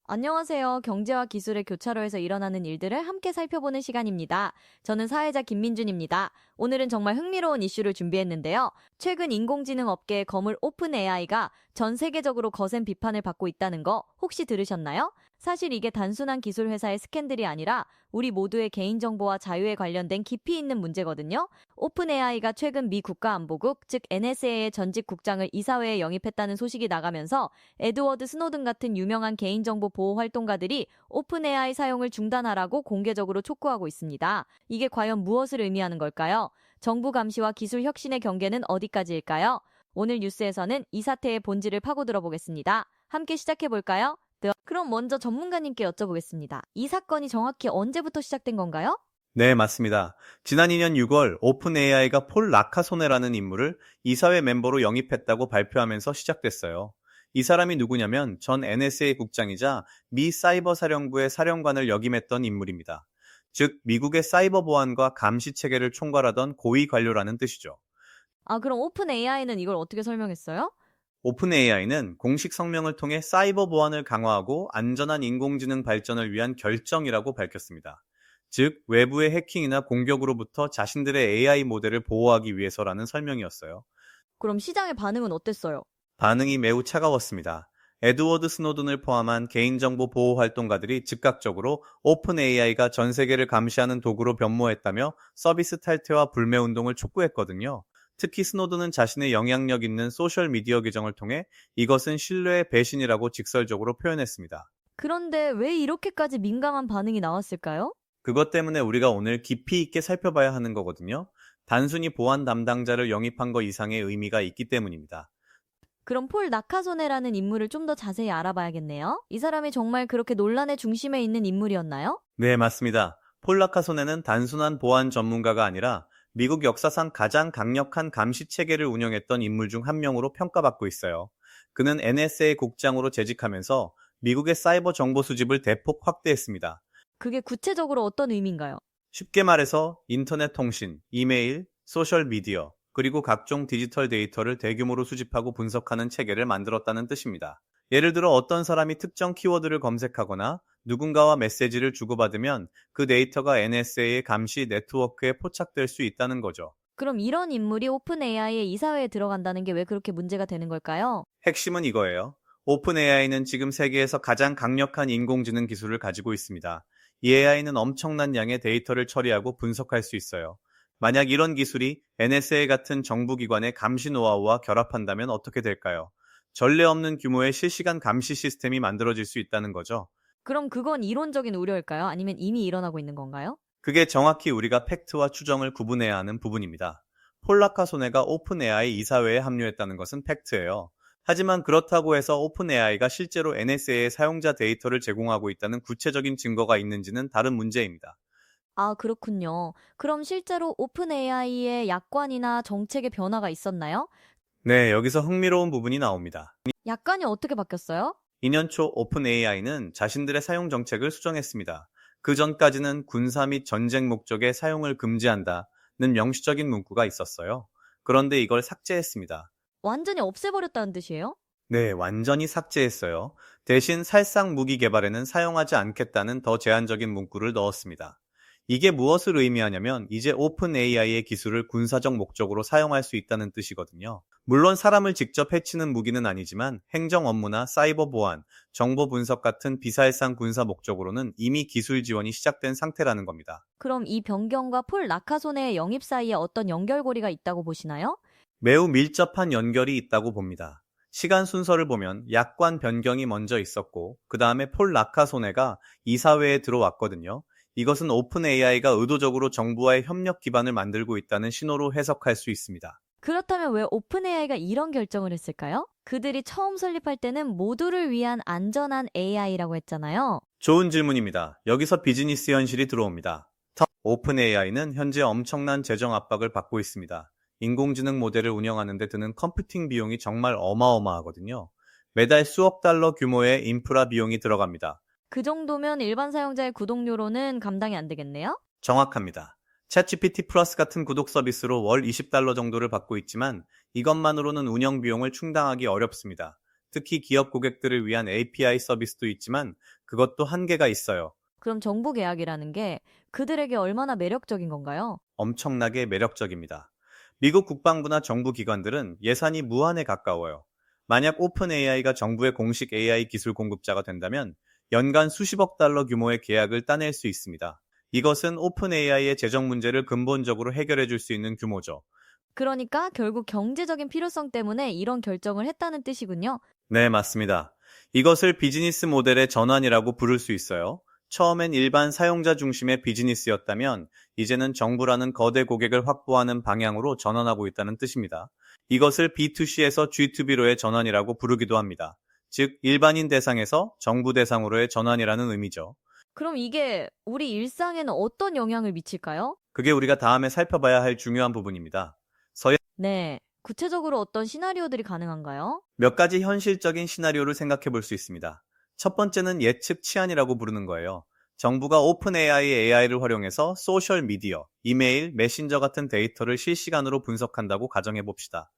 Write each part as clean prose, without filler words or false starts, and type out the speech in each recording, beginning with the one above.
안녕하세요. 경제와 기술의 교차로에서 일어나는 일들을 함께 살펴보는 시간입니다. 저는 사회자 김민준입니다. 오늘은 정말 흥미로운 이슈를 준비했는데요. 최근 인공지능 업계의 거물 오픈 AI가 전 세계적으로 거센 비판을 받고 있다는 거 혹시 들으셨나요? 사실 이게 단순한 기술 회사의 스캔들이 아니라 우리 모두의 개인정보와 자유에 관련된 깊이 있는 문제거든요. 오픈 AI가 최근 미 국가안보국, 즉 NSA의 전직 국장을 이사회에 영입했다는 소식이 나가면서 에드워드 스노든 같은 유명한 개인정보 보호 활동가들이 오픈 AI 사용을 중단하라고 공개적으로 촉구하고 있습니다. 이게 과연 무엇을 의미하는 걸까요? 정부 감시와 기술 혁신의 경계는 어디까지일까요? 오늘 뉴스에서는 이 사태의 본질을 파고들어 보겠습니다. 함께 시작해 볼까요? 네. 그럼 먼저 전문가님께 여쭤보겠습니다. 이 사건이 정확히 언제부터 시작된 건가요? 네, 맞습니다. 지난 2년 6월 오픈 AI가 폴 라카소네라는 인물을 이사회 멤버로 영입했다고 발표하면서 시작됐어요. 이 사람이 누구냐면 전 NSA 국장이자 미 사이버 사령부의 사령관을 역임했던 인물입니다. 즉, 미국의 사이버 보안과 감시 체계를 총괄하던 고위 관료라는 뜻이죠. 그럼 오픈 AI는 이걸 어떻게 설명했어요? 오픈 AI는 공식 성명을 통해 사이버 보안을 강화하고 안전한 인공지능 발전을 위한 결정이라고 밝혔습니다. 즉, 외부의 해킹이나 공격으로부터 자신들의 AI 모델을 보호하기 위해서라는 설명이었어요. 그럼 시장의 반응은 어땠어요? 반응이 매우 차가웠습니다. 에드워드 스노든을 포함한 개인정보 보호 활동가들이 즉각적으로 오픈 AI가 전 세계를 감시하는 도구로 변모했다며 서비스 탈퇴와 불매 운동을 촉구했거든요. 특히 스노든은 자신의 영향력 있는 소셜미디어 계정을 통해 이것은 신뢰의 배신이라고 직설적으로 표현했습니다. 그런데 왜 이렇게까지 민감한 반응이 나왔을까요? 그것 때문에 우리가 오늘 깊이 있게 살펴봐야 하는 거거든요. 단순히 보안 담당자를 영입한 것 이상의 의미가 있기 때문입니다. 그럼 폴 나카소네라는 인물을 좀 더 자세히 알아봐야겠네요. 이 사람이 정말 그렇게 논란의 중심에 있는 인물이었나요? 네, 맞습니다. 폴 라카소네는 단순한 보안 전문가가 아니라 미국 역사상 가장 강력한 감시 체계를 운영했던 인물 중 한 명으로 평가받고 있어요. 그는 NSA 국장으로 재직하면서 미국의 사이버 정보 수집을 대폭 확대했습니다. 그게 구체적으로 어떤 의미인가요? 쉽게 말해서 인터넷 통신, 이메일, 소셜 미디어, 그리고 각종 디지털 데이터를 대규모로 수집하고 분석하는 체계를 만들었다는 뜻입니다. 예를 들어 어떤 사람이 특정 키워드를 검색하거나 누군가와 메시지를 주고받으면 그 데이터가 NSA의 감시 네트워크에 포착될 수 있다는 거죠. 그럼 이런 인물이 오픈 AI의 이사회에 들어간다는 게 왜 그렇게 문제가 되는 걸까요? 핵심은 이거예요. 오픈 AI는 지금 세계에서 가장 강력한 인공지능 기술을 가지고 있습니다. 이 AI는 엄청난 양의 데이터를 처리하고 분석할 수 있어요. 만약 이런 기술이 NSA 같은 정부기관의 감시 노하우와 결합한다면 어떻게 될까요? 전례 없는 규모의 실시간 감시 시스템이 만들어질 수 있다는 거죠. 그럼 그건 이론적인 우려일까요? 아니면 이미 일어나고 있는 건가요? 그게 정확히 우리가 팩트와 추정을 구분해야 하는 부분입니다. 폴라카소네가 오픈 AI 이사회에 합류했다는 것은 팩트예요. 하지만 그렇다고 해서 오픈 AI가 실제로 NSA의 사용자 데이터를 제공하고 있다는 구체적인 증거가 있는지는 다른 문제입니다. 그렇군요. 그럼 실제로 오픈 AI의 약관이나 정책의 변화가 있었나요? 네, 여기서 흥미로운 부분이 나옵니다. 약관이 어떻게 바뀌었어요? 2년 초 오픈 AI는 자신들의 사용 정책을 수정했습니다. 그 전까지는 군사 및 전쟁 목적의 사용을 금지한다는 명시적인 문구가 있었어요. 그런데 이걸 삭제했습니다. 완전히 없애버렸다는 뜻이에요? 네, 완전히 삭제했어요. 대신 살상 무기 개발에는 사용하지 않겠다는 더 제한적인 문구를 넣었습니다. 이게 무엇을 의미하냐면 이제 오픈 AI의 기술을 군사적 목적으로 사용할 수 있다는 뜻이거든요. 물론 사람을 직접 해치는 무기는 아니지만 행정 업무나 사이버 보안, 정보 분석 같은 비살상 군사 목적으로는 이미 기술 지원이 시작된 상태라는 겁니다. 그럼 이 변경과 폴 라카소네의 영입 사이에 어떤 연결고리가 있다고 보시나요? 매우 밀접한 연결이 있다고 봅니다. 시간 순서를 보면 약관 변경이 먼저 있었고 그 다음에 폴 라카소네가 이사회에 들어왔거든요. 이것은 오픈 AI가 의도적으로 정부와의 협력 기반을 만들고 있다는 신호로 해석할 수 있습니다. 그렇다면 왜 오픈 AI가 이런 결정을 했을까요? 그들이 처음 설립할 때는 모두를 위한 안전한 AI라고 했잖아요. 좋은 질문입니다. 여기서 비즈니스 현실이 들어옵니다. 오픈 AI는 현재 엄청난 재정 압박을 받고 있습니다. 인공지능 모델을 운영하는 데 드는 컴퓨팅 비용이 정말 어마어마하거든요. 매달 수억 달러 규모의 인프라 비용이 들어갑니다. 그 정도면 일반 사용자의 구독료로는 감당이 안 되겠네요? 정확합니다. 챗GPT 플러스 같은 구독 서비스로 월 $20 정도를 받고 있지만 이것만으로는 운영 비용을 충당하기 어렵습니다. 특히 기업 고객들을 위한 API 서비스도 있지만 그것도 한계가 있어요. 그럼 정부 계약이라는 게 그들에게 얼마나 매력적인 건가요? 엄청나게 매력적입니다. 미국 국방부나 정부 기관들은 예산이 무한에 가까워요. 만약 오픈 AI가 정부의 공식 AI 기술 공급자가 된다면 연간 수십억 달러 규모의 계약을 따낼 수 있습니다. 이것은 오픈 AI의 재정 문제를 근본적으로 해결해 줄 수 있는 규모죠. 그러니까 결국 경제적인 필요성 때문에 이런 결정을 했다는 뜻이군요. 네, 맞습니다. 이것을 비즈니스 모델의 전환이라고 부를 수 있어요. 처음엔 일반 사용자 중심의 비즈니스였다면 이제는 정부라는 거대 고객을 확보하는 방향으로 전환하고 있다는 뜻입니다. 이것을 B2C에서 G2B로의 전환이라고 부르기도 합니다. 즉, 일반인 대상에서 정부 대상으로의 전환이라는 의미죠. 그럼 이게 우리 일상에는 어떤 영향을 미칠까요? 그게 우리가 다음에 살펴봐야 할 중요한 부분입니다. 네. 구체적으로 어떤 시나리오들이 가능한가요? 몇 가지 현실적인 시나리오를 생각해 볼 수 있습니다. 첫 번째는 예측 치안이라고 부르는 거예요. 정부가 오픈 AI를 활용해서 소셜 미디어, 이메일, 메신저 같은 데이터를 실시간으로 분석한다고 가정해 봅시다.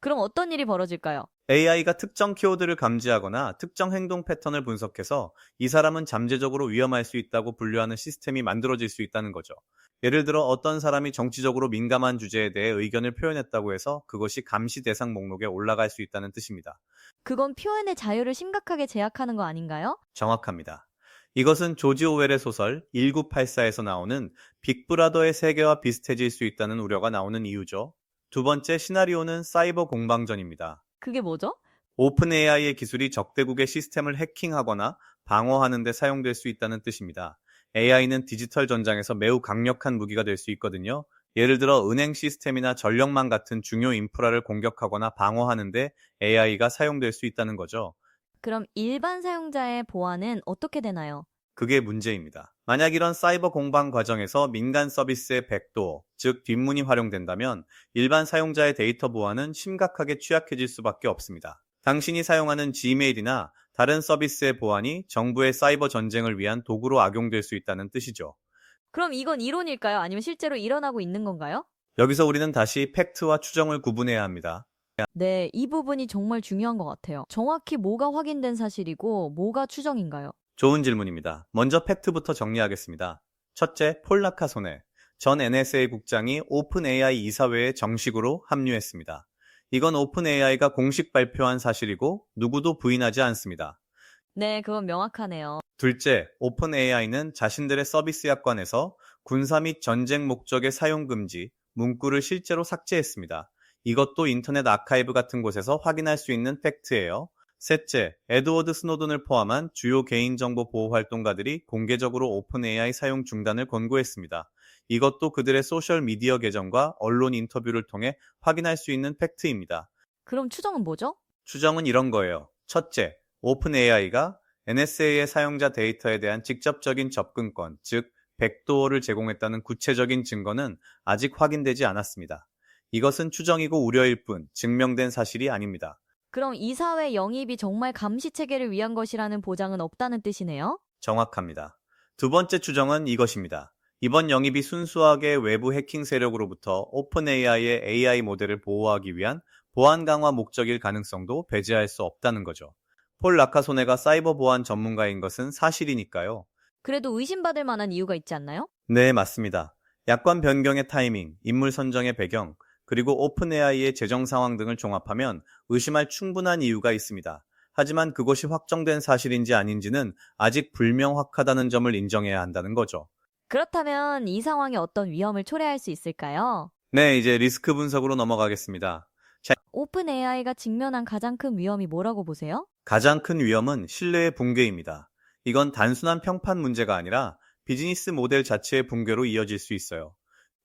그럼 어떤 일이 벌어질까요? AI가 특정 키워드를 감지하거나 특정 행동 패턴을 분석해서 이 사람은 잠재적으로 위험할 수 있다고 분류하는 시스템이 만들어질 수 있다는 거죠. 예를 들어 어떤 사람이 정치적으로 민감한 주제에 대해 의견을 표현했다고 해서 그것이 감시 대상 목록에 올라갈 수 있다는 뜻입니다. 그건 표현의 자유를 심각하게 제약하는 거 아닌가요? 정확합니다. 이것은 조지 오웰의 소설 1984에서 나오는 빅브라더의 세계와 비슷해질 수 있다는 우려가 나오는 이유죠. 두 번째 시나리오는 사이버 공방전입니다. 그게 뭐죠? 오픈 AI의 기술이 적대국의 시스템을 해킹하거나 방어하는 데 사용될 수 있다는 뜻입니다. AI는 디지털 전장에서 매우 강력한 무기가 될 수 있거든요. 예를 들어 은행 시스템이나 전력망 같은 중요 인프라를 공격하거나 방어하는데 AI가 사용될 수 있다는 거죠. 그럼 일반 사용자의 보안은 어떻게 되나요? 그게 문제입니다. 만약 이런 사이버 공방 과정에서 민간 서비스의 백도어, 즉 뒷문이 활용된다면 일반 사용자의 데이터 보안은 심각하게 취약해질 수밖에 없습니다. 당신이 사용하는 지메일이나 다른 서비스의 보안이 정부의 사이버 전쟁을 위한 도구로 악용될 수 있다는 뜻이죠. 그럼 이건 이론일까요? 아니면 실제로 일어나고 있는 건가요? 여기서 우리는 다시 팩트와 추정을 구분해야 합니다. 네, 이 부분이 정말 중요한 것 같아요. 정확히 뭐가 확인된 사실이고 뭐가 추정인가요? 좋은 질문입니다. 먼저 팩트부터 정리하겠습니다. 첫째, 폴 나카소네 전 NSA 국장이 오픈 AI 이사회에 정식으로 합류했습니다. 이건 오픈 AI가 공식 발표한 사실이고 누구도 부인하지 않습니다. 네, 그건 명확하네요. 둘째, 오픈 AI는 자신들의 서비스 약관에서 군사 및 전쟁 목적의 사용 금지 문구를 실제로 삭제했습니다. 이것도 인터넷 아카이브 같은 곳에서 확인할 수 있는 팩트예요. 셋째, 에드워드 스노든을 포함한 주요 개인정보 보호 활동가들이 공개적으로 오픈 AI 사용 중단을 권고했습니다. 이것도 그들의 소셜 미디어 계정과 언론 인터뷰를 통해 확인할 수 있는 팩트입니다. 그럼 추정은 뭐죠? 추정은 이런 거예요. 첫째, 오픈 AI가 NSA의 사용자 데이터에 대한 직접적인 접근권, 즉 백도어를 제공했다는 구체적인 증거는 아직 확인되지 않았습니다. 이것은 추정이고 우려일 뿐 증명된 사실이 아닙니다. 그럼 이사회 영입이 정말 감시 체계를 위한 것이라는 보장은 없다는 뜻이네요? 정확합니다. 두 번째 추정은 이것입니다. 이번 영입이 순수하게 외부 해킹 세력으로부터 오픈 AI의 AI 모델을 보호하기 위한 보안 강화 목적일 가능성도 배제할 수 없다는 거죠. 폴 라카소네가 사이버 보안 전문가인 것은 사실이니까요. 그래도 의심받을 만한 이유가 있지 않나요? 네, 맞습니다. 약관 변경의 타이밍, 인물 선정의 배경, 그리고 오픈 AI의 재정 상황 등을 종합하면 의심할 충분한 이유가 있습니다. 하지만 그것이 확정된 사실인지 아닌지는 아직 불명확하다는 점을 인정해야 한다는 거죠. 그렇다면 이 상황이 어떤 위험을 초래할 수 있을까요? 네, 이제 리스크 분석으로 넘어가겠습니다. 오픈 AI가 직면한 가장 큰 위험이 뭐라고 보세요? 가장 큰 위험은 신뢰의 붕괴입니다. 이건 단순한 평판 문제가 아니라 비즈니스 모델 자체의 붕괴로 이어질 수 있어요.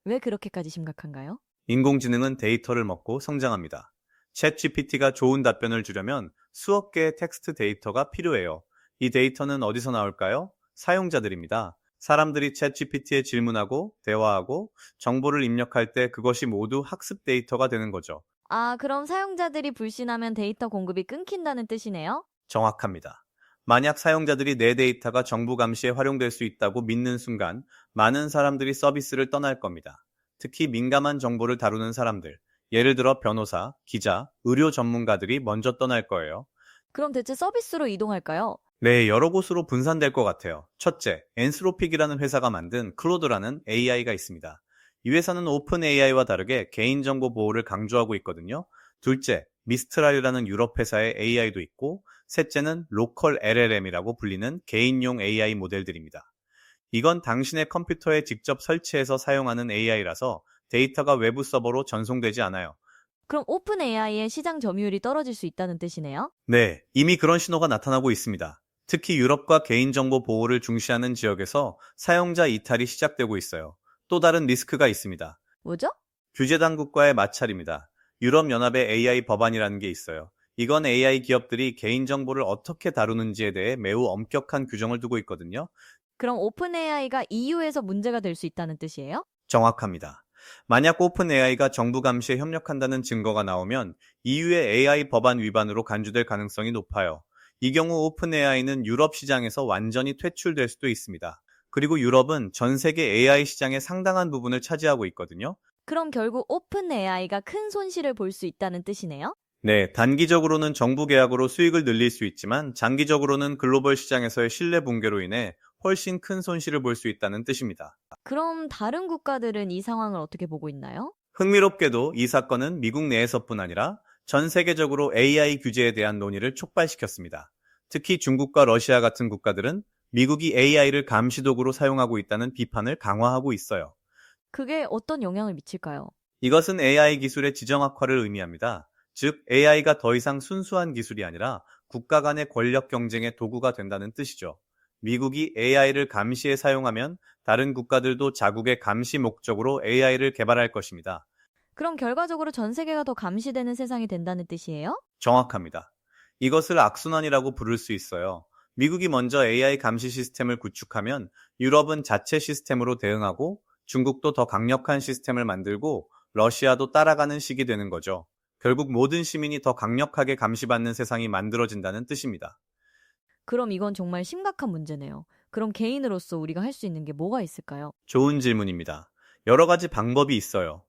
왜 그렇게까지 심각한가요? 인공지능은 데이터를 먹고 성장합니다. 챗GPT가 좋은 답변을 주려면 수억 개의 텍스트 데이터가 필요해요. 이 데이터는 어디서 나올까요? 사용자들입니다. 사람들이 챗GPT에 질문하고 대화하고 정보를 입력할 때 그것이 모두 학습 데이터가 되는 거죠. 아, 그럼 사용자들이 불신하면 데이터 공급이 끊긴다는 뜻이네요? 정확합니다. 만약 사용자들이 내 데이터가 정부 감시에 활용될 수 있다고 믿는 순간 많은 사람들이 서비스를 떠날 겁니다. 특히 민감한 정보를 다루는 사람들, 예를 들어 변호사, 기자, 의료 전문가들이 먼저 떠날 거예요. 그럼 대체 서비스로 이동할까요? 네, 여러 곳으로 분산될 것 같아요. 첫째, 엔스로픽이라는 회사가 만든 클로드라는 AI가 있습니다. 이 회사는 오픈 AI와 다르게 개인정보 보호를 강조하고 있거든요. 둘째, 미스트랄이라는 유럽 회사의 AI도 있고, 셋째는 로컬 LLM이라고 불리는 개인용 AI 모델들입니다. 이건 당신의 컴퓨터에 직접 설치해서 사용하는 AI라서 데이터가 외부 서버로 전송되지 않아요. 그럼 오픈 AI의 시장 점유율이 떨어질 수 있다는 뜻이네요? 네, 이미 그런 신호가 나타나고 있습니다. 특히 유럽과 개인정보 보호를 중시하는 지역에서 사용자 이탈이 시작되고 있어요. 또 다른 리스크가 있습니다. 뭐죠? 규제 당국과의 마찰입니다. 유럽연합의 AI 법안이라는 게 있어요. 이건 AI 기업들이 개인정보를 어떻게 다루는지에 대해 매우 엄격한 규정을 두고 있거든요. 그럼 오픈 AI가 EU에서 문제가 될 수 있다는 뜻이에요? 정확합니다. 만약 오픈 AI가 정부 감시에 협력한다는 증거가 나오면 EU의 AI 법안 위반으로 간주될 가능성이 높아요. 이 경우 오픈 AI는 유럽 시장에서 완전히 퇴출될 수도 있습니다. 그리고 유럽은 전 세계 AI 시장의 상당한 부분을 차지하고 있거든요. 그럼 결국 오픈 AI가 큰 손실을 볼 수 있다는 뜻이네요? 네, 단기적으로는 정부 계약으로 수익을 늘릴 수 있지만 장기적으로는 글로벌 시장에서의 신뢰 붕괴로 인해 훨씬 큰 손실을 볼 수 있다는 뜻입니다. 그럼 다른 국가들은 이 상황을 어떻게 보고 있나요? 흥미롭게도 이 사건은 미국 내에서뿐 아니라 전 세계적으로 AI 규제에 대한 논의를 촉발시켰습니다. 특히 중국과 러시아 같은 국가들은 미국이 AI를 감시 도구로 사용하고 있다는 비판을 강화하고 있어요. 그게 어떤 영향을 미칠까요? 이것은 AI 기술의 지정학화를 의미합니다. 즉, AI가 더 이상 순수한 기술이 아니라 국가 간의 권력 경쟁의 도구가 된다는 뜻이죠. 미국이 AI를 감시에 사용하면 다른 국가들도 자국의 감시 목적으로 AI를 개발할 것입니다. 그럼 결과적으로 전 세계가 더 감시되는 세상이 된다는 뜻이에요? 정확합니다. 이것을 악순환이라고 부를 수 있어요. 미국이 먼저 AI 감시 시스템을 구축하면 유럽은 자체 시스템으로 대응하고 중국도 더 강력한 시스템을 만들고 러시아도 따라가는 식이 되는 거죠. 결국 모든 시민이 더 강력하게 감시받는 세상이 만들어진다는 뜻입니다. 그럼 이건 정말 심각한 문제네요. 그럼 개인으로서 우리가 할 수 있는 게 뭐가 있을까요? 좋은 질문입니다. 여러 가지 방법이 있어요.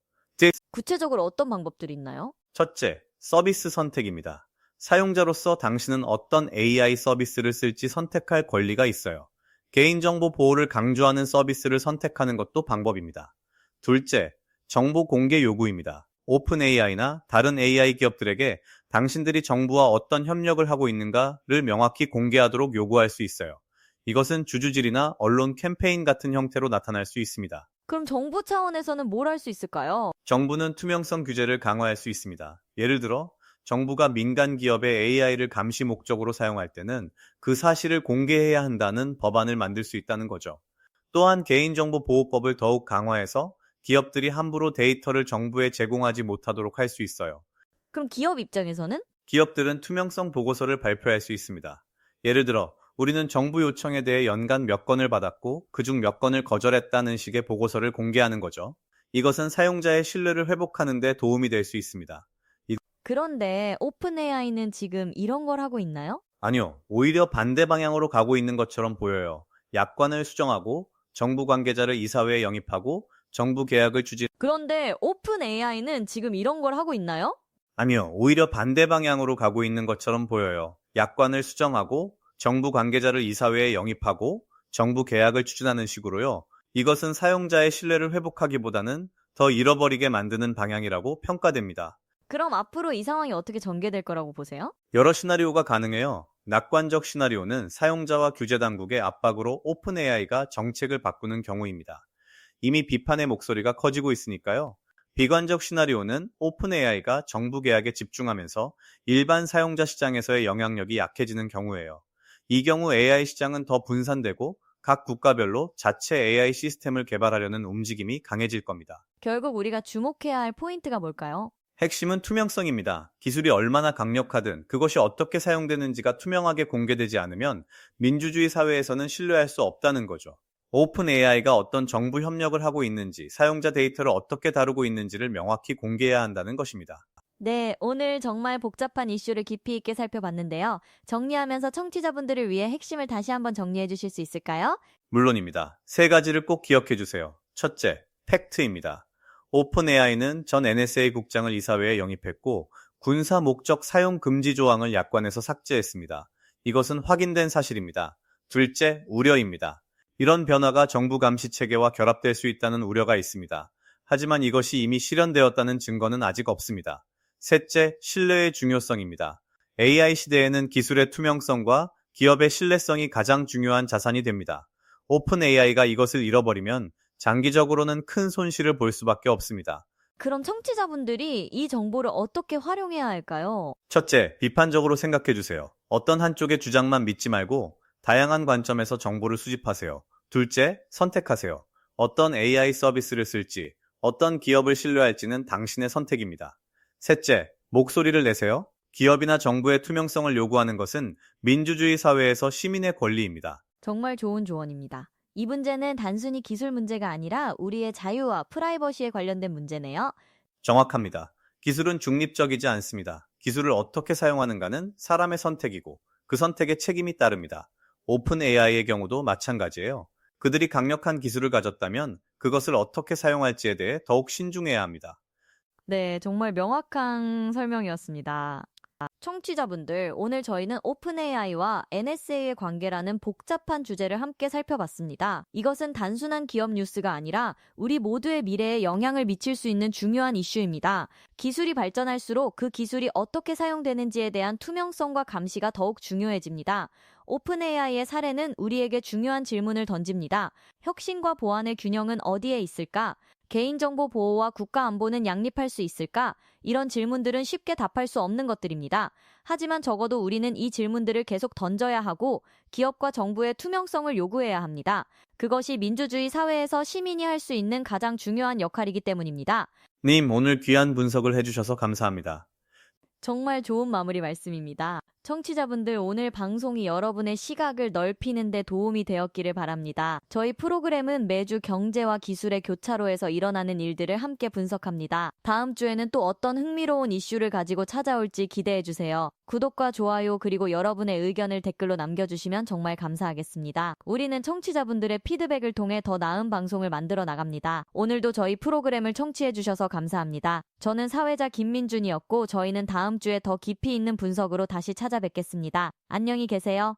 구체적으로 어떤 방법들이 있나요? 첫째, 서비스 선택입니다. 사용자로서 당신은 어떤 AI 서비스를 쓸지 선택할 권리가 있어요. 개인정보 보호를 강조하는 서비스를 선택하는 것도 방법입니다. 둘째, 정보 공개 요구입니다. 오픈 AI나 다른 AI 기업들에게 당신들이 정부와 어떤 협력을 하고 있는가를 명확히 공개하도록 요구할 수 있어요. 이것은 주주질이나 언론 캠페인 같은 형태로 나타날 수 있습니다. 그럼 정부 차원에서는 뭘 할 수 있을까요? 정부는 투명성 규제를 강화할 수 있습니다. 예를 들어, 정부가 민간 기업의 AI를 감시 목적으로 사용할 때는 그 사실을 공개해야 한다는 법안을 만들 수 있다는 거죠. 또한 개인정보 보호법을 더욱 강화해서 기업들이 함부로 데이터를 정부에 제공하지 못하도록 할 수 있어요. 그럼 기업 입장에서는? 기업들은 투명성 보고서를 발표할 수 있습니다. 예를 들어, 우리는 정부 요청에 대해 연간 몇 건을 받았고 그중 몇 건을 거절했다는 식의 보고서를 공개하는 거죠. 이것은 사용자의 신뢰를 회복하는 데 도움이 될 수 있습니다. 그런데 오픈 AI는 지금 이런 걸 하고 있나요? 아니요, 오히려 반대 방향으로 가고 있는 것처럼 보여요. 약관을 수정하고 정부 관계자를 이사회에 영입하고 정부 계약을 그런데 오픈 AI는 지금 이런 걸 하고 있나요? 아니요, 오히려 반대 방향으로 가고 있는 것처럼 보여요. 약관을 수정하고 정부 관계자를 이사회에 영입하고 정부 계약을 추진하는 식으로요. 이것은 사용자의 신뢰를 회복하기보다는 더 잃어버리게 만드는 방향이라고 평가됩니다. 그럼 앞으로 이 상황이 어떻게 전개될 거라고 보세요? 여러 시나리오가 가능해요. 낙관적 시나리오는 사용자와 규제 당국의 압박으로 오픈 AI가 정책을 바꾸는 경우입니다. 이미 비판의 목소리가 커지고 있으니까요. 비관적 시나리오는 오픈 AI가 정부 계약에 집중하면서 일반 사용자 시장에서의 영향력이 약해지는 경우예요. 이 경우 AI 시장은 더 분산되고 각 국가별로 자체 AI 시스템을 개발하려는 움직임이 강해질 겁니다. 결국 우리가 주목해야 할 포인트가 뭘까요? 핵심은 투명성입니다. 기술이 얼마나 강력하든 그것이 어떻게 사용되는지가 투명하게 공개되지 않으면 민주주의 사회에서는 신뢰할 수 없다는 거죠. 오픈 AI가 어떤 정부 협력을 하고 있는지, 사용자 데이터를 어떻게 다루고 있는지를 명확히 공개해야 한다는 것입니다. 네, 오늘 정말 복잡한 이슈를 깊이 있게 살펴봤는데요. 정리하면서 청취자분들을 위해 핵심을 다시 한번 정리해 주실 수 있을까요? 물론입니다. 세 가지를 꼭 기억해 주세요. 첫째, 팩트입니다. 오픈 AI는 전 NSA 국장을 이사회에 영입했고 군사 목적 사용 금지 조항을 약관에서 삭제했습니다. 이것은 확인된 사실입니다. 둘째, 우려입니다. 이런 변화가 정부 감시 체계와 결합될 수 있다는 우려가 있습니다. 하지만 이것이 이미 실현되었다는 증거는 아직 없습니다. 셋째, 신뢰의 중요성입니다. AI 시대에는 기술의 투명성과 기업의 신뢰성이 가장 중요한 자산이 됩니다. 오픈 AI가 이것을 잃어버리면 장기적으로는 큰 손실을 볼 수밖에 없습니다. 그럼 청취자분들이 이 정보를 어떻게 활용해야 할까요? 첫째, 비판적으로 생각해 주세요. 어떤 한쪽의 주장만 믿지 말고 다양한 관점에서 정보를 수집하세요. 둘째, 선택하세요. 어떤 AI 서비스를 쓸지, 어떤 기업을 신뢰할지는 당신의 선택입니다. 셋째, 목소리를 내세요. 기업이나 정부의 투명성을 요구하는 것은 민주주의 사회에서 시민의 권리입니다. 정말 좋은 조언입니다. 이 문제는 단순히 기술 문제가 아니라 우리의 자유와 프라이버시에 관련된 문제네요. 정확합니다. 기술은 중립적이지 않습니다. 기술을 어떻게 사용하는가는 사람의 선택이고 그 선택에 책임이 따릅니다. 오픈 AI의 경우도 마찬가지예요. 그들이 강력한 기술을 가졌다면 그것을 어떻게 사용할지에 대해 더욱 신중해야 합니다. 네, 정말 명확한 설명이었습니다. 청취자분들, 오늘 저희는 오픈AI와 NSA의 관계라는 복잡한 주제를 함께 살펴봤습니다. 이것은 단순한 기업 뉴스가 아니라 우리 모두의 미래에 영향을 미칠 수 있는 중요한 이슈입니다. 기술이 발전할수록 그 기술이 어떻게 사용되는지에 대한 투명성과 감시가 더욱 중요해집니다. 오픈AI의 사례는 우리에게 중요한 질문을 던집니다. 혁신과 보안의 균형은 어디에 있을까? 개인정보 보호와 국가 안보는 양립할 수 있을까? 이런 질문들은 쉽게 답할 수 없는 것들입니다. 하지만 적어도 우리는 이 질문들을 계속 던져야 하고 기업과 정부의 투명성을 요구해야 합니다. 그것이 민주주의 사회에서 시민이 할 수 있는 가장 중요한 역할이기 때문입니다. 님, 오늘 귀한 분석을 해주셔서 감사합니다. 정말 좋은 마무리 말씀입니다. 청취자분들, 오늘 방송이 여러분의 시각을 넓히는 데 도움이 되었기를 바랍니다. 저희 프로그램은 매주 경제와 기술의 교차로에서 일어나는 일들을 함께 분석합니다. 다음 주에는 또 어떤 흥미로운 이슈를 가지고 찾아올지 기대해주세요. 구독과 좋아요 그리고 여러분의 의견을 댓글로 남겨주시면 정말 감사하겠습니다. 우리는 청취자분들의 피드백을 통해 더 나은 방송을 만들어 나갑니다. 오늘도 저희 프로그램을 청취해주셔서 감사합니다. 저는 사회자 김민준이었고 저희는 다음 주에 더 깊이 있는 분석으로 다시 찾아뵙겠습니다. 안녕히 계세요.